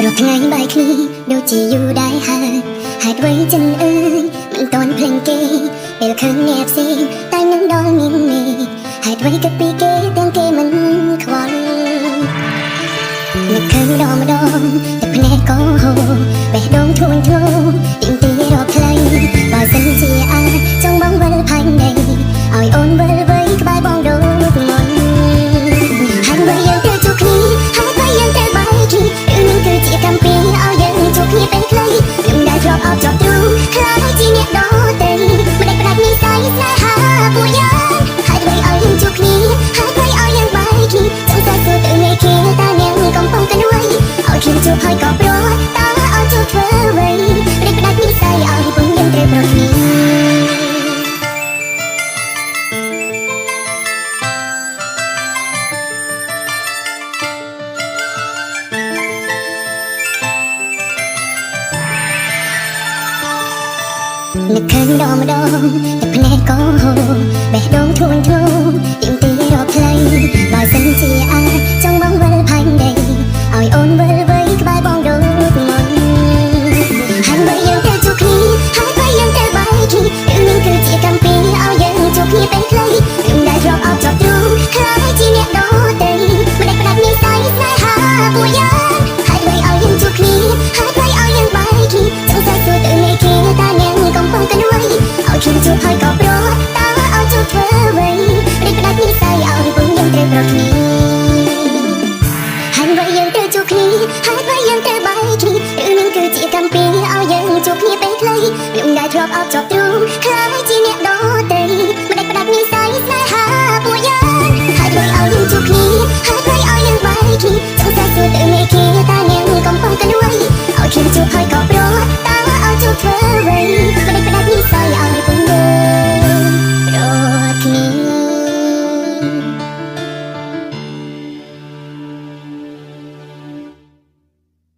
រកថ្ងៃបាយគ្នាដូចជាយូរដែរហើយហេតុអ្វីចិនអើយមិនតន់ភ្លេងគេពេលឃើញអ្នកផ្សេងតែនឹងដល់មាននេះហេតុអ្វីគិតពីគេទាំងគេមិនខ្វល់នឹកឃើញម្ដងម្ដងតែភ្នែកក៏ហូរបេះដូងធ្ងន់ធ្ងរទីមទីរកខ្លីបើសិនជាអាចចង់បងវិលផាញ់ដីឲ្យអូនវិលវ័យក្បែរបងដូចមុនហើយបើយើងទៅជួបគ្នាហើយបើយើងទៅបាយគ្នានឹងគឺជាកម្មពីឲ្យយើងជួបគ្នាពេលខ្លីខ្ញុំដែលធ្លាប់អត់ចោះទ្រូងខ្លាចជាអ្នកដទៃមិនได้ផ្ដាច់និស្ស័យស្នេហាពួកយើងហើយអ្វីឲ្យយើងជួបគ្នាហើយអ្វីឲ្យយើងបាយគ្នាចង់តែសួរទៅមេគេតើអ្នកកំពុងតែអ្វីឲ្យខ្ញុំជួបហើយក៏ព្រោះតើឲ្យជួបធ្វើអ្វីមិនได้ផ្ដាច់និស្ស័យឲ្យពួកយើងត្រូវប្រគ្នានឹកឃើញម្ដងម្ដងតែភ្នែកក៏ហូរបេះដូងធ្ងន់ធ្ងរទីមទីរកខ្លីបើសិនជាអាចចង់បងវិលផាញ់ដីឲ្យអូនវិលវ័យក្បែរបងដូចមុនហើយបើយើងទៅជួបគ្នាហើយបើយើងទៅបាយគ្នានឹងគឺជាកម្មពីឲ្យយើងជួបគ្នាពេលខ្លីខ្ញុំដែលធ្លាប់អត់ចោះទ្រូងខ្លាចជាអ្នកដទៃមិនได้ផ្ដាច់និស្ស័យស្នេហាពួកយើងហើយអ្វីឲ្យយើងជួបគ្នាហើយអ្វីឲ្យយើងបាយគ្នាចង់តែសួរទៅមេគេតើអ្នកកំពុងតែអ្វីឲ្យខ្ញុំជួបហើយក៏ព្រោះតើឲ្យជួបធ្វើអ្វីមិនได้ផ្ដាច់និស្ស័យឲ្យពួកយើងត្រូវប្រគ្នាហើយបើយើងទៅជួបគ្នាហើយបើយើងទៅបាយគ្នានឹងគឺជាកម្មពីឲ្យយើងជួបគ្នាពេលខ្លីខ្ញុំដែលធ្លាប់អត់ចោះទ្រូងខ្លាចជាអ្នកដទៃមិនได้ផ្ដាច់និស្ស័យស្នេហាពួកយើងហើយអ្វីឲ្យយើងជួបគ្នាហើយអ្វីឲ្យយើងបាយគ្នាចង់តែសួរទៅមេគេតើអ្នកកំពុងតែអ្វីឲ្យខ្ញុំជួបហើយក៏